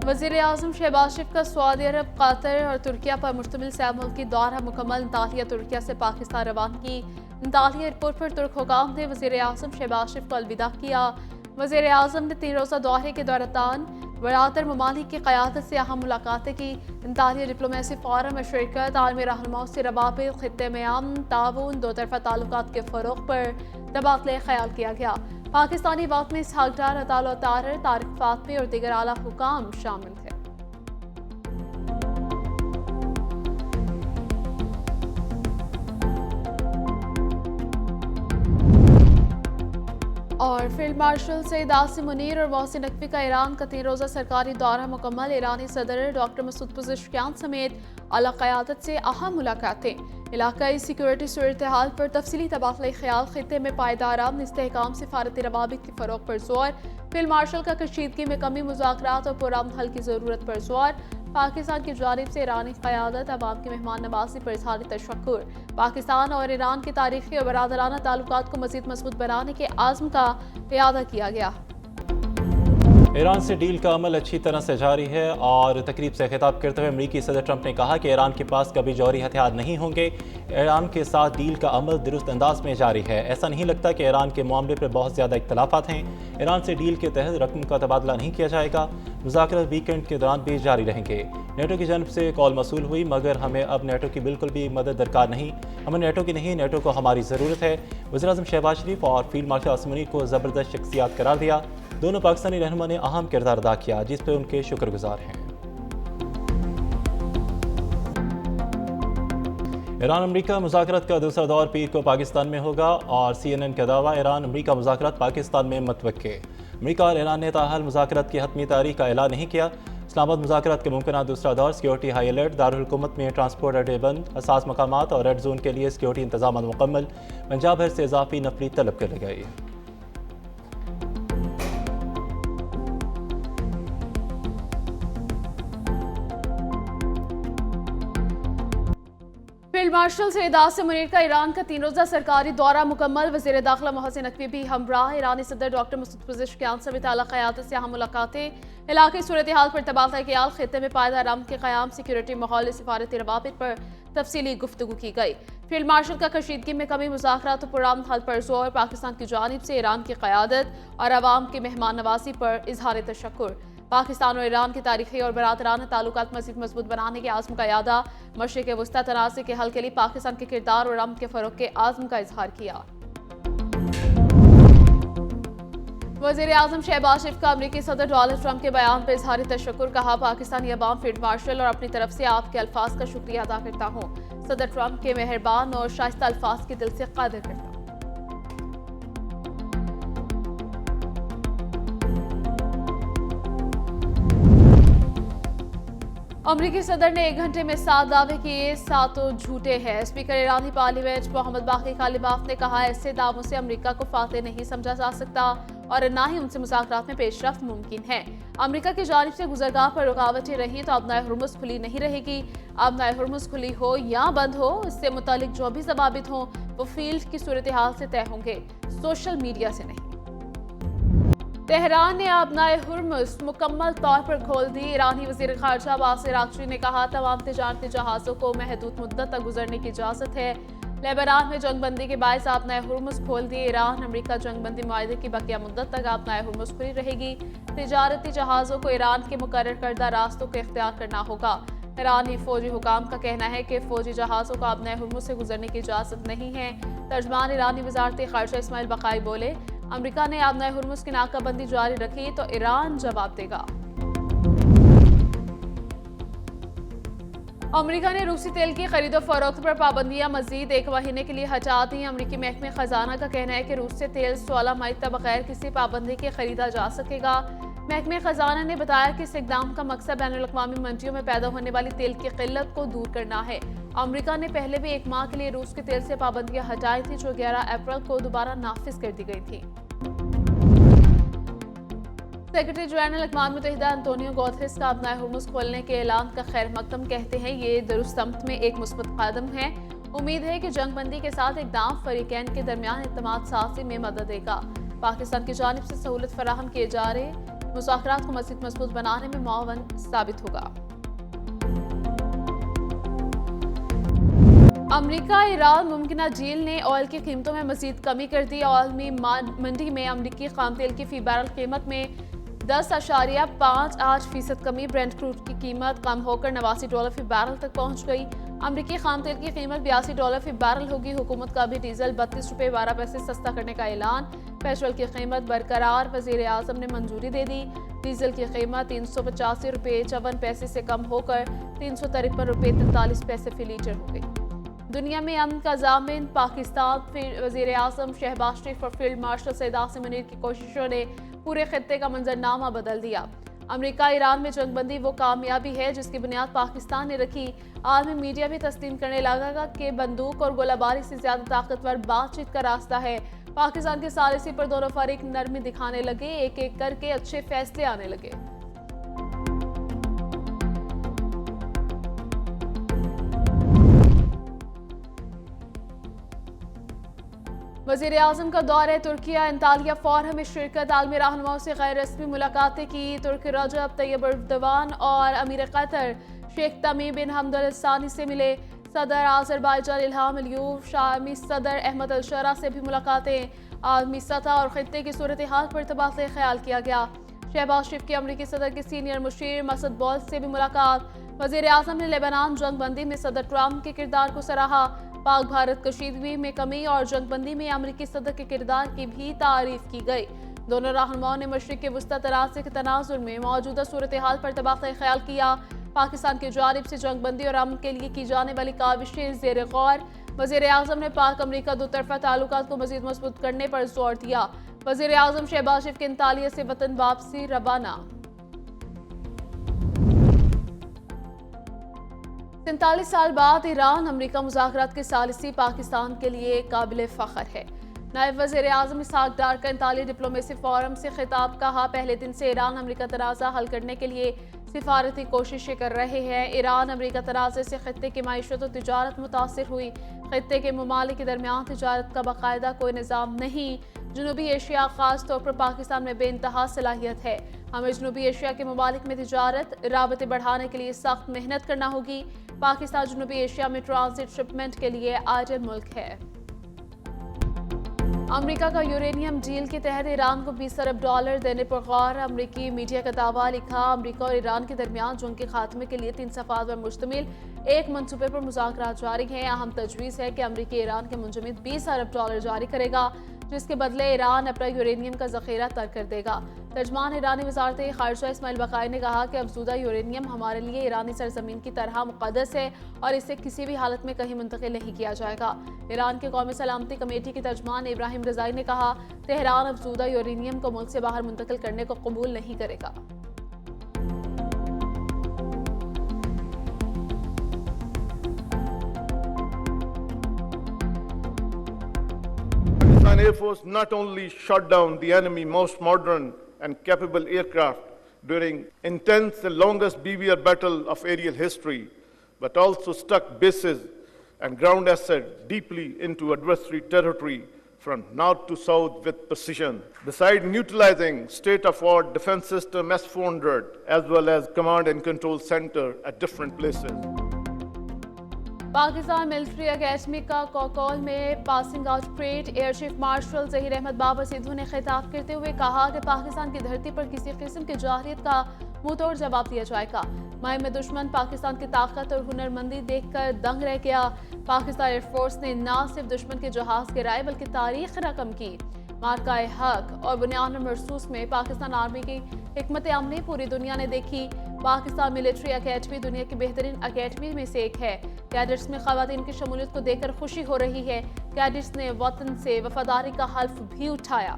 वज़ीर आज़म शहबाज शरीफ का सऊदी अरब, कतर और तुर्किया पर मुश्तमिल 6 मुल्की दौरा मुकम्मल। अंतालिया तुर्किया से पाकिस्तान रवानगी। अंतालिया एयरपोर्ट पर तुर्क हुकाम ने वज़ीर आज़म शहबाज शरीफ को अलविदा किया। वज़ीर आज़म ने 3 रोज़ा दौरे के दौरान बरातर ममालिक की क़यादत से अहम मुलाकातें की। अंतालिया डिप्लोमेसी फोरम में शिरकत, आलमी रहनुमाओं से रवाबित, खित्ते में अमन, ताउन, दो तरफ़ा ताल्लुकात के फ़रोग़ पर तबादला ख़याल किया गया। पाकिस्तानी वक्त में इसहाक डार, अताल तारर, तारिक फातमी और दीगर आला हुकाम शामिल थे। और फील्ड मार्शल सईद आसिम मुनीर और मोहसिन नकवी का ईरान का 3 रोज़ा सरकारी दौरा मुकम्मल। ईरानी सदर डॉक्टर मसूद पज़ेश्कियान समेत आला क़यादत से अहम मुलाकातें। इलाकाई सिक्योरिटी सूरत हाल पर तफसीली तबादला ख्याल, खित्ते में पायदार अमन, इस्तेहकाम, सिफारती रवाबित के फ़रोग़ पर ज़ोर। फील्ड मार्शल का कशीदगी में कमी, मुज़ाकरात और पुरअमन हल की ज़रूरत पर ज़ोर। पाकिस्तान की जानिब से ईरानी क़यादत, अवाम की मेहमान नवाज़ी पर इज़हार तशक्कुर। पाकिस्तान और ईरान के तारीख़ी और बरादराना ताल्लुकात को मज़ीद मज़बूत बनाने के आज़म का इयादा किया गया। ईरान से डील का अमल अच्छी तरह से जारी है और तकरीब से खिताब करते हुए अमरीकी सदर ट्रंप ने कहा कि ईरान के पास कभी जौहरी हथियार नहीं होंगे। ईरान के साथ डील का अमल दुरुस्त अंदाज में जारी है। ऐसा नहीं लगता कि ईरान के मामले पर बहुत ज़्यादा इख्तलाफात हैं। ईरान से डील के तहत रकम का तबादला नहीं किया जाएगा। मुज़ाकरात वीकेंड के दौरान भी जारी रहेंगे। नेटो की जानब से कॉल मसूल हुई, मगर हमें अब नेटो की बिल्कुल भी मदद दरकार नहीं। हमें नेटो की नहीं, नेटो को हमारी ज़रूरत है। वज़ीर आज़म शहबाज शरीफ और फील्ड मार्शल आसिम मुनीर को ज़बरदस्त शख्सियात करार दिया। दोनों पाकिस्तानी रहनुमा ने अहम किरदार अदा किया, जिस पर उनके शुक्रगुजार हैं। ईरान अमरीका मुज़ाकरात का दूसरा दौर पीर को पाकिस्तान में होगा और CNN का दावा, ईरान अमरीका मुज़ाकरात पाकिस्तान में मुतवक्के। अमरीका और ईरान ने ताहाल मुज़ाकरात की हतमी तारीख का ऐलान नहीं किया। इस्लामाबाद मुज़ाकरात के मुमकिन दूसरा दौर, सिक्योरिटी हाई अलर्ट, दारुल हुकूमत में ट्रांसपोर्ट अड्डे बंद, हसास मकामात और रेड जोन के लिए सिक्योरिटी इंतजाम मुकम्मल। पंजाब भर से इजाफी नफरी तलब कर ली गई। फील्ड मार्शल सईद आसिम मुनीर का ईरान का 3 रोज़ा सरकारी दौरा मुकम्मल। वज़ीर दाखिला मोहसिन नकवी भी हमराह। ईरानी सदर डॉक्टर मसूद पज़ेश्कियान समेत आला क़यादत से अहम मुलाकातें। इलाक़ाई सूरत हाल पर तबादला ख्याल, खित्ते में पायदार अमन के क़याम, सिक्योरिटी माहौल, सिफारती रवाबित पर तफसीली गुफ्तगू की गई। फील्ड मार्शल का कशीदगी में कमी, मुज़ाकरात और पुरअमन हल पर ज़ोर। पाकिस्तान की जानिब से ईरान की क़यादत और अवाम की मेहमान नवाज़ी पर इज़हार तशक्कुर। पाकिस्तान और ईरान के तारीख़ी और बरादराना ताल्लुकात मज़ीद मजबूत बनाने के आज़म का यादा। मशरिक़ वस्ती तनाज़े के हल के लिए पाकिस्तान के किरदार और अमन के फ़रोग़ के आज़म का इज़हार किया। वज़ीर आज़म शहबाज शरीफ का अमरीकी सदर डोनाल्ड ट्रंप के बयान पर इज़हार तशक्कुर। कहा, पाकिस्तानी अवाम फील्ड मार्शल और अपनी तरफ से आपके अल्फाज का शुक्रिया अदा करता हूँ। सदर ट्रंप के मेहरबान और शाइस्ता अल्फाज की दिल से कदर करता हूँ। अमरीकी सदर ने 1 घंटे में 7 दावे किए, 7 झूठे हैं। स्पीकर ईरानी पार्लियामेंट मोहम्मद बाकी कालिबाफ ने कहा, ऐसे दावों से अमरीका को फातेह नहीं समझा जा सकता और न ही उनसे मुज़ाकरात में पेशरफ्त मुमकिन है। अमरीका की जानिब से गुज़रगाह पर रुकावटें रही तो अब हुर्मुज़ खुली नहीं रहेगी। अब हुर्मुज़ खुली हो या बंद हो, इससे मुतालिक जो भी ज़वाबित हों वो फील्ड की सूरत हाल से तय होंगे, सोशल मीडिया से नहीं। तेहरान ने अपनाए हुर्मुज़ मुकम्मल तौर पर खोल दी। ईरानी वज़ीर ख़ारजा अब्बास अराग़ची ने कहा, तमाम तिजारती जहाज़ों को महदूद मुद्दत तक गुजरने की इजाज़त है। लेबनान में जंगबंदी के बायस अपनाए हुर्मुज़ खोल दिए। ईरान अमरीका जंगबंदी मुआहदे की बकिया मुद्दत तक अपनाए हुर्मुज़ खुली रहेगी। तिजारती जहाज़ों को ईरान के मुकर्रर करदा रास्तों को इख्तियार करना होगा। ईरानी फौजी हुकाम का कहना है कि फौजी जहाज़ों को अपनाए हुर्मुज़ से गुजरने की इजाज़त नहीं है। तर्जमान ईरानी वज़ारत ख़ारजा इस्माइल बक़ाई बोले, अमरीका ने अपनाए हुर्मुज़ की नाकाबंदी जारी रखी तो ईरान जवाब देगा। अमरीका ने रूसी तेल की खरीदो फरोख्त पर पाबंदियां मजीद 1 महीने के लिए हटा दी। अमरीकी महकमे खजाना का कहना है कि रूस से तेल 16 मई तक बगैर किसी पाबंदी के खरीदा जा सकेगा। महकमे खजाना ने बताया कि इस इक़दाम का मकसद बैनुल-अक़वामी मंडियों में पैदा होने वाली तेल की किल्लत को दूर करना है। अमरीका ने पहले भी 1 माह के लिए रूस के तेल से पाबंदियां हटाई थी, जो 11 अप्रैल को दोबारा नाफिज कर दी गई थी। सेक्रेटरी जनरल अक़वाम मुत्तहिदा अंतोनियो गुतेरेस का अपना हुर्मुज़ खोलने के ऐलान का खैर मकदम कहते हैं, ये दुरुस्त समत में एक मुस्बत कदम है। उम्मीद है कि जंगबंदी के साथ इक़दाम फ़रीक़ैन के दरमियान इत्तेमाद साज़ी में मदद देगा। पाकिस्तान की जानिब से सहूलत फराहम किए जा रहे मुज़ाकरात को मज़ीद मजबूत बनाने में मुआवन साबित होगा। अमरीका ईरान मुमकिना डील ने ऑयल की कीमतों में मज़ीद कमी कर दी। आलमी मंडी में अमरीकी खाम तेल की फी बैरल कीमत में 10.58% कमी। ब्रेंट क्रूड की कीमत कम होकर $89 फी बैरल तक पहुंच गई। अमरीकी खाम तेल की कीमत $82 फी बैरल होगी। हुकूमत का भी डीजल $32.12 सस्ता करने का ऐलान। पेट्रोल की कीमत बरकरार, वज़ीर आज़म ने मंजूरी दे दी। डीजल की कीमत $385.54 से कम होकर $353.43 फी लीटर हो गई। दुनिया में अमन का ज़ामिन पाकिस्तान। फिर वज़ीर आज़म शहबाज शरीफ और फील्ड मार्शल सैयद आसिम मुनीर की कोशिशों ने पूरे खित्ते का मंजरनामा बदल दिया। अमरीका ईरान में जंगबंदी वो कामयाबी है जिसकी बुनियाद पाकिस्तान ने रखी। आलमी मीडिया भी तस्लीम करने लगा कि बंदूक और गोलाबारी से ज्यादा ताकतवर बातचीत का रास्ता है। पाकिस्तान की सालिसी पर दोनों फरीक नरमी दिखाने लगे, एक एक करके अच्छे फैसले आने लगे। वज़ीर आज़म का दौरा तुर्किया। अंतालिया फोरम में शिरकत। आलमी रहनुमाओं से गैर रस्मी मुलाकातें की। तुर्की रजब तैयब एर्दोगान और अमीर कतर शेख तमीम बिन हमद अल सानी से मिले। सदर आज़रबाईजान इल्हाम अलियूव, शामी सदर अहमद अल शरा से भी मुलाकातें। आलमी सतह और खित्ते की सूरत हाल पर तबादला ख्याल किया गया। शहबाज शरीफ की अमरीकी सदर के सीनियर मुशीर मसूद बॉल से भी मुलाकात। वज़ीर आज़म ने लेबनान जंगबंदी में सदर ट्रंप के किरदार को सराहा। पाक भारत कशीदगी में कमी और जंगबंदी में अमरीकी सदर के किरदार की भी तारीफ की गई। दोनों रहनुमाओं ने मशरिक के वस्ता तनाज़े के तनाजुर में मौजूदा सूरत हाल पर तबादला ख्याल किया। पाकिस्तान की जानिब से जंगबंदी और अमन के लिए की जाने वाली काविशें ज़ेर गौर। वज़ीर आज़म ने पाक अमरीका दोतरफा ताल्लुकात को मज़ीद मजबूत करने पर जोर दिया। वज़ीर आज़म शहबाज शरीफ के अंतालिया से वतन वापसी रवाना। 47 साल बाद ईरान अमरीका मुज़ाकरात के सालिसी पाकिस्तान के लिए काबिल फ़ख्र है। नायब वज़ीर आज़म इसहाक डार का अंतालिया डिप्लोमेसी फोरम से खिताब। कहा, पहले दिन से ईरान अमरीका तनाज़ा हल करने के लिए सिफारती कोशिशें कर रहे हैं। ईरान अमरीका तनाज़े से खित्ते की माईशत और तिजारत मुतासिर हुई। खित्ते के ममालिक के दरमियान तिजारत का बाकायदा कोई निज़ाम नहीं। जनूबी एशिया ख़ास तौर पर पाकिस्तान में बेइंतहा सलाहियत है। हमें जनूबी एशिया के ममालिक में तिजारत राबते बढ़ाने के लिए सख्त मेहनत करना होगी। पाकिस्तान जनूबी एशिया में ट्रांजिट शिपमेंट के लिए आइडियल मुल्क है। अमेरिका का यूरेनियम डील के तहत ईरान को $20 अरब देने पर गौर। अमेरिकी मीडिया का दावा। लिखा, अमेरिका और ईरान के दरमियान जंग के खात्मे के लिए 3 सफ़ात पर मुश्तमिल एक मंसूबे पर मुज़ाकरात जारी हैं। अहम तजवीज़ है कि अमेरिका ईरान के मुंजमद $20 अरब जारी करेगा, जिसके बदले ईरान अपना यूरेनियम का ज़ख़ीरा तर्क कर देगा। तर्जमान ईरानी वज़ारत ख़ारिजा इस्माइल बक़ाई ने कहा कि अफज़ूदा यूरेनियम हमारे लिए ईरानी सरज़मीन की तरह मुक़द्दस है और इसे किसी भी हालत में कहीं मुंतकिल नहीं किया जाएगा। ईरान के कौमी सलामती कमेटी के तर्जमान इब्राहिम रज़ाई ने कहा, तेहरान अफज़ूदा यूरेनियम को मुल्क से बाहर मुंतकिल करने को कबूल नहीं करेगा। Pakistan Air Force not only shot down the enemy most modern and capable aircraft during intense and longest BVR battle of aerial history, but also struck bases and ground assets deeply into adversary territory from north to south with precision. Besides neutralizing state-of-the-art defense system S-400 as well as command and control center at different places. Pakistan military academy का कोकोल में passing out parade. Air chief marshal Zaheer Ahmed Babar Sidhu ने खिताब करते हुए कहा कि पाकिस्तान की धरती पर किसी किस्म की जाहिलियत का मुंहतोड़ जवाब दिया जाएगा। मुहिम में दुश्मन पाकिस्तान की ताकत और हुनरमंदी देखकर दंग रह गया। पाकिस्तान एयरफोर्स ने न सिर्फ दुश्मन के जहाज गिराए बल्कि तारीख रकम की। मार्काए हक और बुनियाद महसूस में पाकिस्तान आर्मी की हिकमत अमली पूरी दुनिया ने देखी। पाकिस्तान मिलिट्री अकेडमी दुनिया की बेहतरीन अकेडमी में से एक है। कैडेट्स में ख़वातीन की शमूलियत को देखकर खुशी हो रही है। कैडेट्स ने वतन से वफादारी का हल्फ भी उठाया।